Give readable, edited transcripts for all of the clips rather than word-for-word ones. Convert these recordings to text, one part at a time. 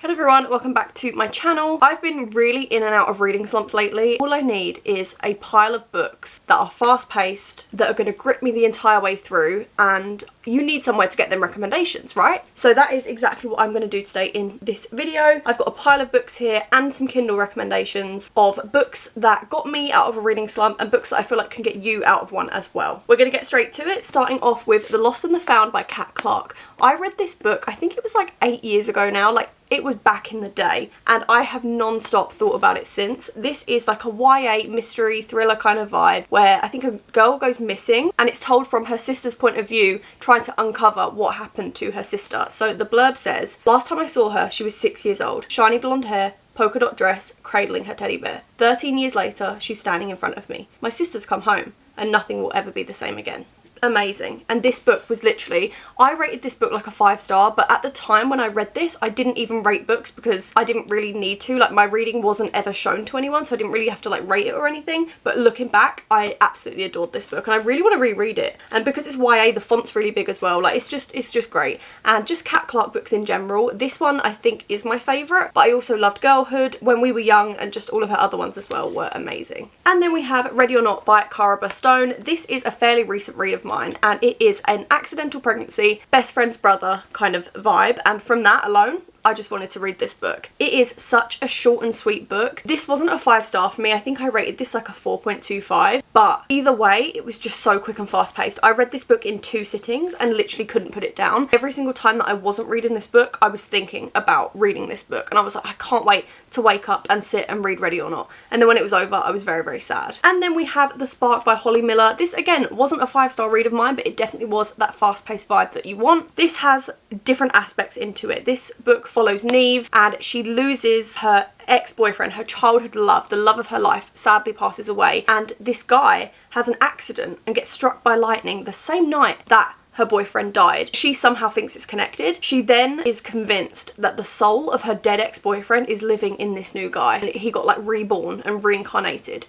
Hello everyone, welcome back to my channel. I've been really in and out of reading slumps lately. All I need is a pile of books that are fast paced, that are going to grip me the entire way through, and you need somewhere to get them recommendations, right? So that is exactly what I'm going to do today in this video. I've got a pile of books here and some Kindle recommendations of books that got me out of a reading slump and books that I feel like can get you out of one as well. We're going to get straight to it, starting off with The Lost and the Found by Kat Clark. I read this book, I think it was like 8 years ago now, like it was back in the day, and I have non-stop thought about it since. This is like a YA mystery thriller kind of vibe where I think a girl goes missing and it's told from her sister's point of view, trying to uncover what happened to her sister. So the blurb says, last time I saw her, she was 6 years old, shiny blonde hair, polka dot dress, cradling her teddy bear. 13 years later, she's standing in front of me. My sister's come home and nothing will ever be the same again. Amazing. And this book was literally, I rated this book like a 5-star, but at the time when I read this, I didn't even rate books because I didn't really need to. Like, my reading wasn't ever shown to anyone, so I didn't really have to like rate it or anything. But looking back, I absolutely adored this book and I really want to reread it. And because it's YA, the font's really big as well. Like, it's just great. And just Kat Clark books in general. This one I think is my favourite, but I also loved Girlhood, When We Were Young, and just all of her other ones as well were amazing. And then we have Ready or Not by Cara Stone. This is a fairly recent read of mine, and it is an accidental pregnancy, best friend's brother kind of vibe, and from that alone I just wanted to read this book. It is such a short and sweet book. This wasn't a 5-star for me. I think I rated this like a 4.25, but either way it was just so quick and fast paced. I read this book in 2 sittings and literally couldn't put it down. Every single time that I wasn't reading this book, I was thinking about reading this book, and I was like, I can't wait to wake up and sit and read Ready or Not. And then when it was over, I was very, very sad. And then we have The Spark by Holly Miller. This again wasn't a 5-star read of mine, but it definitely was that fast-paced vibe that you want. This has different aspects into it. This book follows Neve, and she loses her ex-boyfriend, her childhood love, the love of her life, sadly passes away, and this guy has an accident and gets struck by lightning the same night that her boyfriend died. She somehow thinks it's connected. She then is convinced that the soul of her dead ex-boyfriend is living in this new guy. He got like reborn and reincarnated.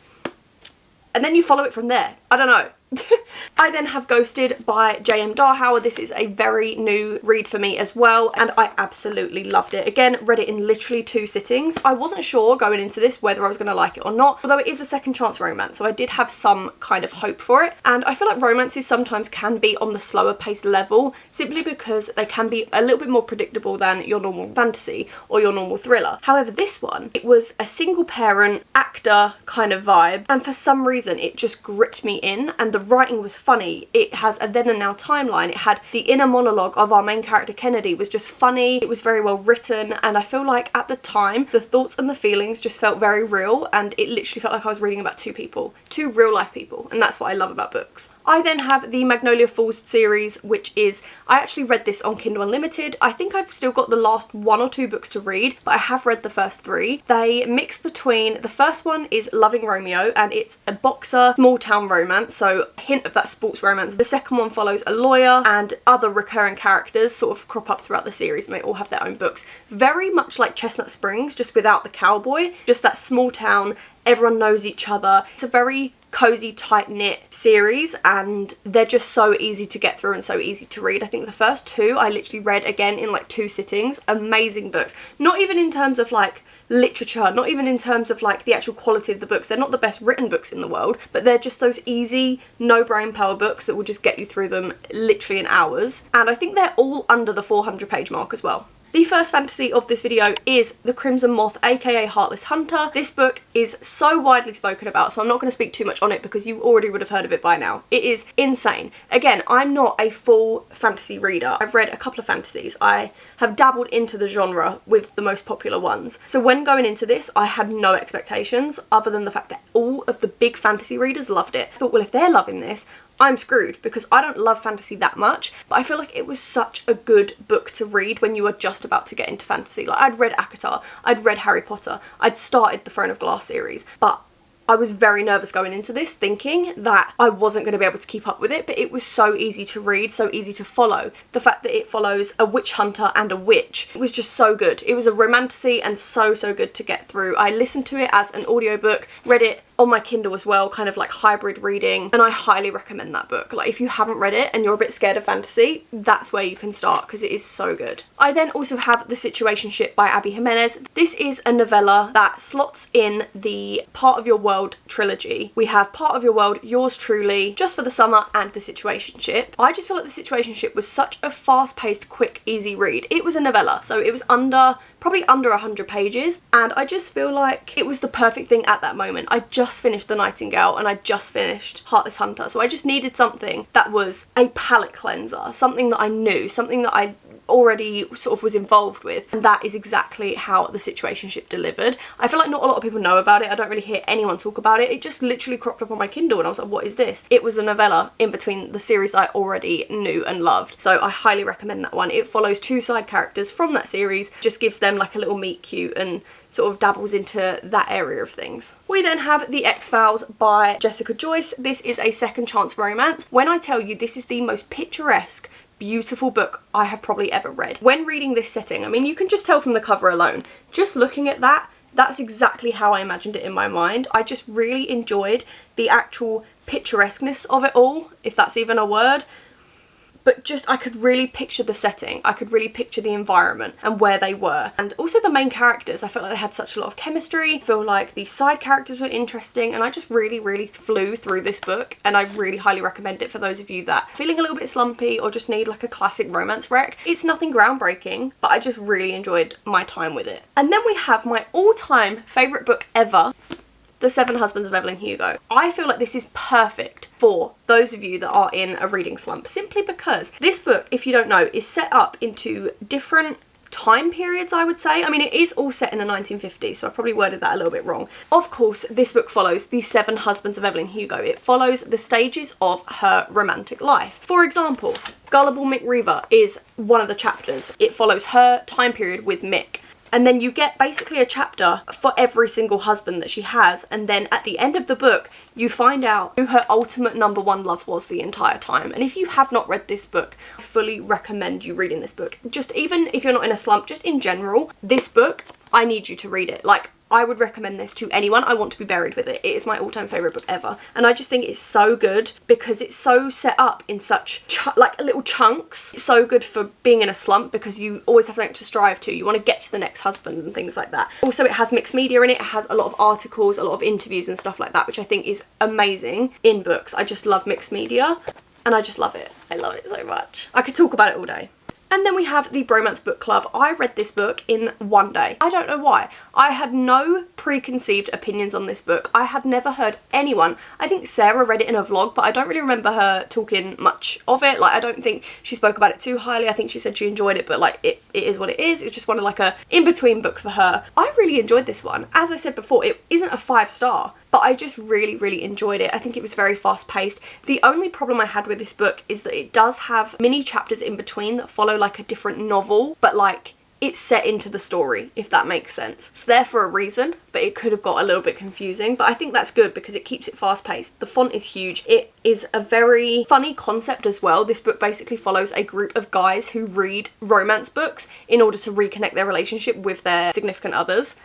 And then you follow it from there. I don't know. I then have Ghosted by J.M. Darhower. This is a very new read for me as well, and I absolutely loved it. Again, read it in literally 2 sittings. I wasn't sure going into this whether I was going to like it or not, although it is a second chance romance, so I did have some kind of hope for it. And I feel like romances sometimes can be on the slower paced level, simply because they can be a little bit more predictable than your normal fantasy or your normal thriller. However, this one, it was a single parent actor kind of vibe, and for some reason it just gripped me in, and the writing was funny. It has a then and now timeline. It had the inner monologue of our main character Kennedy was just funny. It was very well written, and I feel like at the time the thoughts and the feelings just felt very real, and it literally felt like I was reading about 2 people, 2 real life people, and that's what I love about books. I then have the Magnolia Falls series, which is, I actually read this on Kindle Unlimited. I think I've still got the last 1 or 2 books to read, but I have read the first 3. They mix between, the first one is Loving Romeo, and it's a boxer small town romance, so a hint of that sports romance. The second one follows a lawyer, and other recurring characters sort of crop up throughout the series, and they all have their own books. Very much like Chestnut Springs, just without the cowboy, just that small town, everyone knows each other. It's a very cozy, tight-knit series, and they're just so easy to get through and so easy to read. I think the first 2 I literally read again in like 2 sittings. Amazing books. Not even in terms of like literature, not even in terms of like the actual quality of the books. They're not the best written books in the world, but they're just those easy, no brain power books that will just get you through them literally in hours. And I think they're all under the 400-page mark as well. The first fantasy of this video is The Crimson Moth, aka Heartless Hunter. This book is so widely spoken about, so I'm not going to speak too much on it because you already would have heard of it by now. It is insane. Again, I'm not a full fantasy reader. I've read a couple of fantasies. I have dabbled into the genre with the most popular ones. So when going into this, I had no expectations other than the fact that all of the big fantasy readers loved it. I thought, well, if they're loving this, I'm screwed, because I don't love fantasy that much, but I feel like it was such a good book to read when you were just about to get into fantasy. Like, I'd read ACOTAR, I'd read Harry Potter, I'd started the Throne of Glass series, but I was very nervous going into this, thinking that I wasn't going to be able to keep up with it, but it was so easy to read, so easy to follow. The fact that it follows a witch hunter and a witch, it was just so good. It was a romantasy and so good to get through. I listened to it as an audiobook, read it on my Kindle as well, kind of like hybrid reading, and I highly recommend that book. Like, if you haven't read it and you're a bit scared of fantasy, that's where you can start because it is so good. I then also have The Situationship by Abby Jimenez. This is a novella that slots in the Part of Your World trilogy. We have Part of Your World, Yours Truly, Just for the Summer, and The Situationship. I just feel like The Situationship was such a fast-paced, quick, easy read. It was a novella, so it was probably under 100 pages, and I just feel like it was the perfect thing at that moment. I just finished The Nightingale and I just finished Heartless Hunter, so I just needed something that was a palate cleanser, something that I knew, something that I already sort of was involved with, and that is exactly how The Situationship delivered. I feel like not a lot of people know about it. I don't really hear anyone talk about it. It just literally cropped up on my Kindle and I was like, what is this? It was a novella in between the series that I already knew and loved, so I highly recommend that one. It follows two side characters from that series, just gives them like a little meet cute and sort of dabbles into that area of things. We then have The Exiles by Jessica Joyce. This is a second chance romance. When I tell you this is the most picturesque, beautiful book I have probably ever read. When reading this setting, I mean, you can just tell from the cover alone, just looking at that, that's exactly how I imagined it in my mind. I just really enjoyed the actual picturesqueness of it all, if that's even a word. But just, I could really picture the setting, I could really picture the environment and where they were. And also the main characters, I felt like they had such a lot of chemistry. I feel like the side characters were interesting, and I just really flew through this book, and I really highly recommend it for those of you that are feeling a little bit slumpy or just need like a classic romance wreck. It's nothing groundbreaking, but I just really enjoyed my time with it. And then we have my all-time favourite book ever, The 7 Husbands of Evelyn Hugo. I feel like this is perfect for those of you that are in a reading slump, simply because this book, if you don't know, is set up into different time periods, I would say. I mean, it is all set in the 1950s, so I probably worded that a little bit wrong. Of course, this book follows the 7 husbands of Evelyn Hugo. It follows the stages of her romantic life. For example, Gullible Mick Reaver is one of the chapters. It follows her time period with Mick. And then you get basically a chapter for every single husband that she has, and then at the end of the book you find out who her ultimate #1 love was the entire time. And if you have not read this book, I fully recommend you reading this book. Just even if you're not in a slump, just in general, this book, I need you to read it. Like, I would recommend this to anyone. I want to be buried with it. It is my all-time favourite book ever. And I just think it's so good because it's so set up in such like little chunks. It's so good for being in a slump because you always have something to strive to. You want to get to the next husband and things like that. Also, it has mixed media in it. It has a lot of articles, a lot of interviews and stuff like that, which I think is amazing in books. I just love mixed media and I just love it. I love it so much. I could talk about it all day. And then we have the Bromance Book Club. I read this book in one day. I don't know why. I had no preconceived opinions on this book. I had never heard anyone. I think Sarah read it in a vlog, but I don't really remember her talking much of it. Like, I don't think she spoke about it too highly. I think she said she enjoyed it, but like it is what it is. It's just one of like a in-between book for her. I really enjoyed this one. As I said before, it isn't a 5-star. But I just really enjoyed it. I think it was very fast paced. The only problem I had with this book is that it does have mini chapters in between that follow like a different novel, but like it's set into the story, if that makes sense. It's there for a reason, but it could have got a little bit confusing, but I think that's good because it keeps it fast paced. The font is huge. It is a very funny concept as well. This book basically follows a group of guys who read romance books in order to reconnect their relationship with their significant others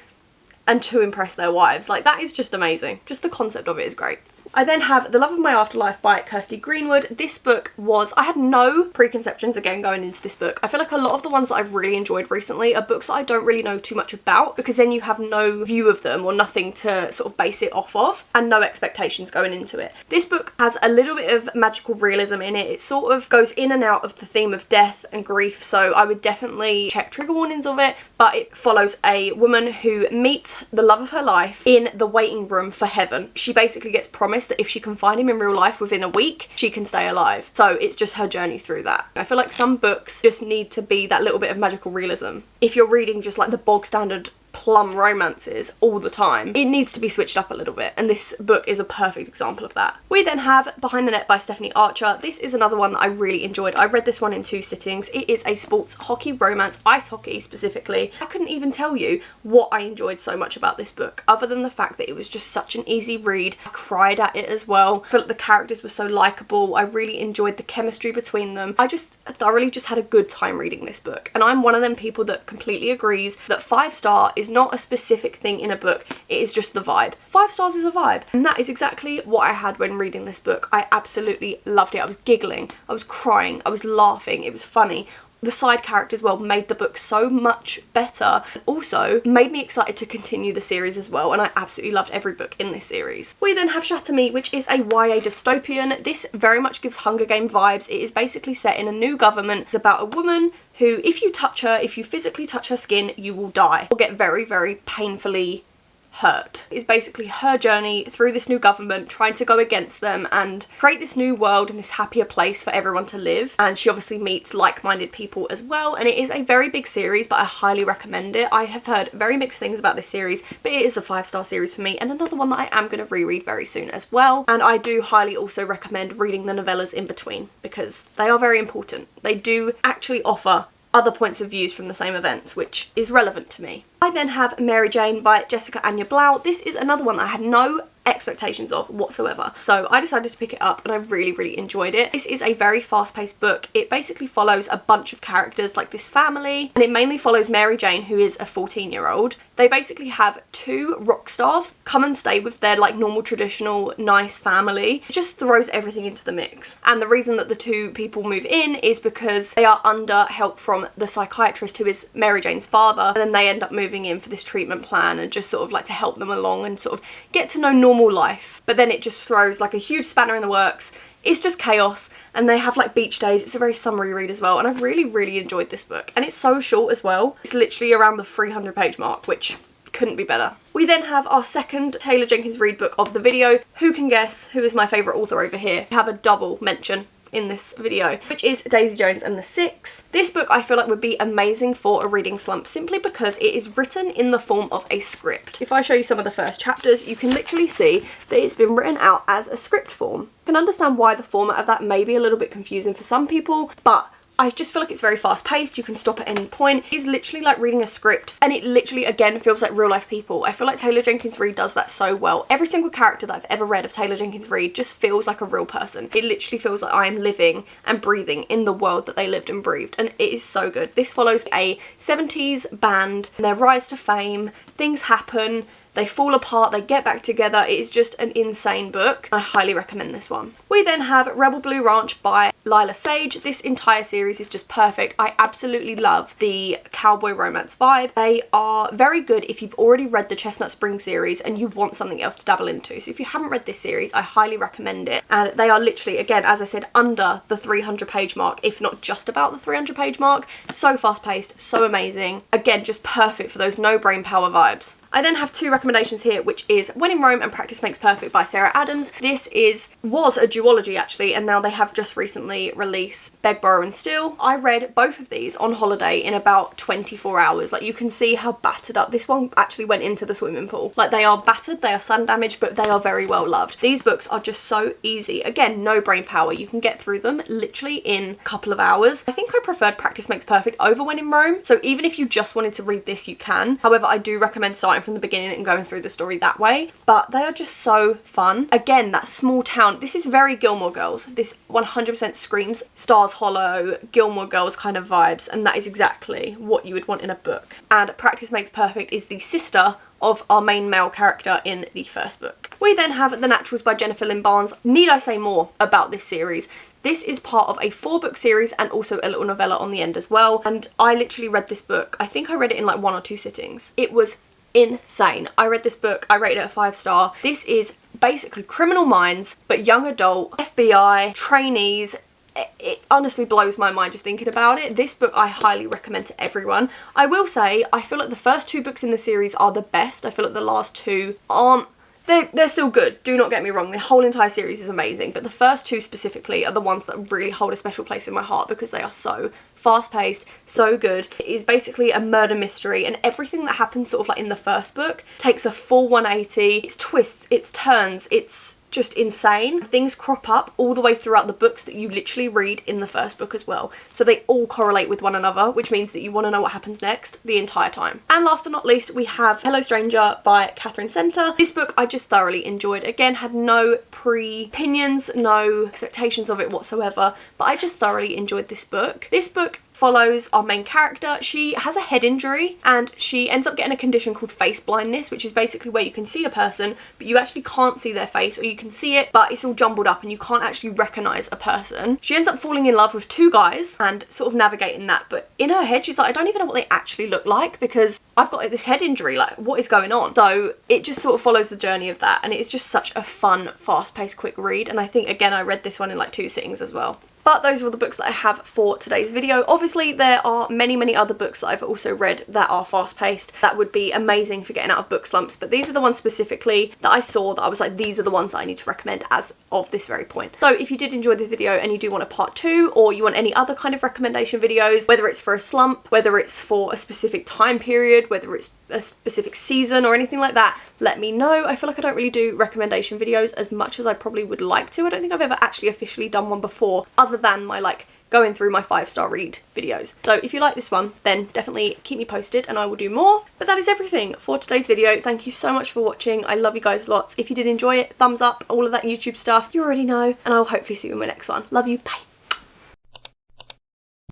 and to impress their wives. Like, that is just amazing. Just the concept of it is great. I then have The Love of My Afterlife by Kirsty Greenwood. This book was, I had no preconceptions again going into this book. I feel like a lot of the ones that I've really enjoyed recently are books that I don't really know too much about, because then you have no view of them or nothing to sort of base it off of and no expectations going into it. This book has a little bit of magical realism in it. It sort of goes in and out of the theme of death and grief, so I would definitely check trigger warnings of it, but it follows a woman who meets the love of her life in the waiting room for heaven. She basically gets promised that if she can find him in real life within a week, she can stay alive. So it's just her journey through that. I feel like some books just need to be that little bit of magical realism. If you're reading just like the bog standard plum romances all the time, it needs to be switched up a little bit, and this book is a perfect example of that. We then have Behind the Net by Stephanie Archer. This is another one that I really enjoyed. I read this one in 2 sittings. It is a sports hockey romance, ice hockey specifically. I couldn't even tell you what I enjoyed so much about this book, other than the fact that it was just such an easy read. I cried at it as well. I felt like the characters were so likeable. I really enjoyed the chemistry between them. I just thoroughly just had a good time reading this book, and I'm one of them people that completely agrees that 5-star is not a specific thing in a book, it is just the vibe. 5 stars is a vibe, and that is exactly what I had when reading this book. I absolutely loved it. I was giggling, I was crying, I was laughing, it was funny. The side characters, well, made the book so much better, and also made me excited to continue the series as well, and I absolutely loved every book in this series. We then have Shatter Me, which is a YA dystopian. This very much gives Hunger Game vibes. It is basically set in a new government. It's about a woman who, if you touch her, if you physically touch her skin, you will die or get very, very painfully hurt. It's basically her journey through this new government, trying to go against them and create this new world and this happier place for everyone to live. And she obviously meets like-minded people as well, and it is a very big series, but I highly recommend it. I have heard very mixed things about this series, but it is a 5-star series for me, and another one that I am going to reread very soon as well. And I do highly also recommend reading the novellas in between, because they are very important. They do actually offer other points of views from the same events, which is relevant to me. I then have Mary Jane by Jessica Anya Blau. This is another one that I had no expectations of whatsoever, so I decided to pick it up and I really enjoyed it. This is a very fast-paced book. It basically follows a bunch of characters, like this family, and it mainly follows Mary Jane, who is a 14-year-old. They basically have 2 rock stars come and stay with their like normal traditional nice family. It just throws everything into the mix, and the reason that the 2 people move in is because they are under help from the psychiatrist, who is Mary Jane's father, and then they end up moving in for this treatment plan and just sort of like to help them along and sort of get to know normal life. But then it just throws like a huge spanner in the works. It's just chaos, and they have like beach days. It's a very summery read as well, and I've really enjoyed this book, and it's so short as well. It's literally around the 300-page mark, which couldn't be better. We then have our second Taylor Jenkins Reid book of the video. Who can guess who is my favourite author over here? We have a double mention in this video, which is Daisy Jones and the Six. This book I feel like would be amazing for a reading slump, simply because it is written in the form of a script. If I show you some of the first chapters, you can literally see that it's been written out as a script form. I can understand why the format of that may be a little bit confusing for some people, but I just feel like it's very fast paced. You can stop at any point. It's literally like reading a script, and it literally again feels like real life people. I feel like Taylor Jenkins Reid does that so well. Every single character that I've ever read of Taylor Jenkins Reid just feels like a real person. It literally feels like I am living and breathing in the world that they lived and breathed, and it is so good. This follows a 70s band and their rise to fame. Things happen, they fall apart, they get back together. It is just an insane book. I highly recommend this one. We then have Rebel Blue Ranch by Lila Sage. This entire series is just perfect. I absolutely love the cowboy romance vibe. They are very good if you've already read the Chestnut Spring series and you want something else to dabble into. So if you haven't read this series, I highly recommend it. And they are literally, again, as I said, under the 300-page mark, if not just about the 300-page mark. So fast-paced, so amazing. Again, just perfect for those no brain power vibes. I then have 2 recommendations here, which is When in Rome and Practice Makes Perfect by Sarah Adams. This was a duology actually, and now they have just recently released Beg, Borrow and Steal. I read both of these on holiday in about 24 hours. Like, you can see how battered up. This one actually went into the swimming pool. Like, they are battered, they are sun damaged, but they are very well loved. These books are just so easy. Again, no brain power. You can get through them literally in a couple of hours. I think I preferred Practice Makes Perfect over When in Rome, so even if you just wanted to read this, you can. However, I do recommend starting from the beginning and going through the story that way, but they are just so fun. Again, that small town, this is very Gilmore Girls. This 100% screams Stars Hollow, Gilmore Girls kind of vibes, and that is exactly what you would want in a book. And Practice Makes Perfect is the sister of our main male character in the first book. We then have The Naturals by Jennifer Lynn Barnes. Need I say more about this series? This is part of a 4-book series and also a little novella on the end as well, and I literally read this book. I think I read it in like 1 or 2 sittings. It was insane. I read this book, I rated it a 5-star. This is basically Criminal Minds, but young adult, FBI, trainees. It honestly blows my mind just thinking about it. This book I highly recommend to everyone. I will say, I feel like the first 2 books in the series are the best. I feel like the last 2 aren't. They're still good, do not get me wrong. The whole entire series is amazing, but the first 2 specifically are the ones that really hold a special place in my heart because they are so fast-paced, so good. It is basically a murder mystery, and everything that happens sort of like in the first book takes a full 180. It's twists, it's turns, it's just insane. Things crop up all the way throughout the books that you literally read in the first book as well. So they all correlate with one another, which means that you want to know what happens next the entire time. And last but not least, we have Hello Stranger by Catherine Center. This book I just thoroughly enjoyed. Again, had no pre-opinions, no expectations of it whatsoever, but I just thoroughly enjoyed this book. This book follows our main character. She has a head injury and she ends up getting a condition called face blindness, which is basically where you can see a person but you actually can't see their face, or you can see it but it's all jumbled up and you can't actually recognize a person. She ends up falling in love with two guys and sort of navigating that, but in her head she's like, I don't even know what they actually look like because I've got this head injury, like what is going on? So it just sort of follows the journey of that, and it's just such a fun, fast-paced, quick read. And I think, again, I read this one in like 2 sittings as well. But those are all the books that I have for today's video. Obviously, there are many other books that I've also read that are fast-paced that would be amazing for getting out of book slumps, but these are the ones specifically that I saw that I was like, these are the ones that I need to recommend as of this very point. So if you did enjoy this video and you do want a part 2, or you want any other kind of recommendation videos, whether it's for a slump, whether it's for a specific time period, whether it's a specific season or anything like that, let me know. I feel like I don't really do recommendation videos as much as I probably would like to. I don't think I've ever actually officially done one before, other than my like going through my 5-star read videos. So if you like this one, then definitely keep me posted and I will do more. But that is everything for today's video. Thank you so much for watching. I love you guys lots. If you did enjoy it, thumbs up, all of that YouTube stuff, you already know, and I'll hopefully see you in my next one. Love you, bye.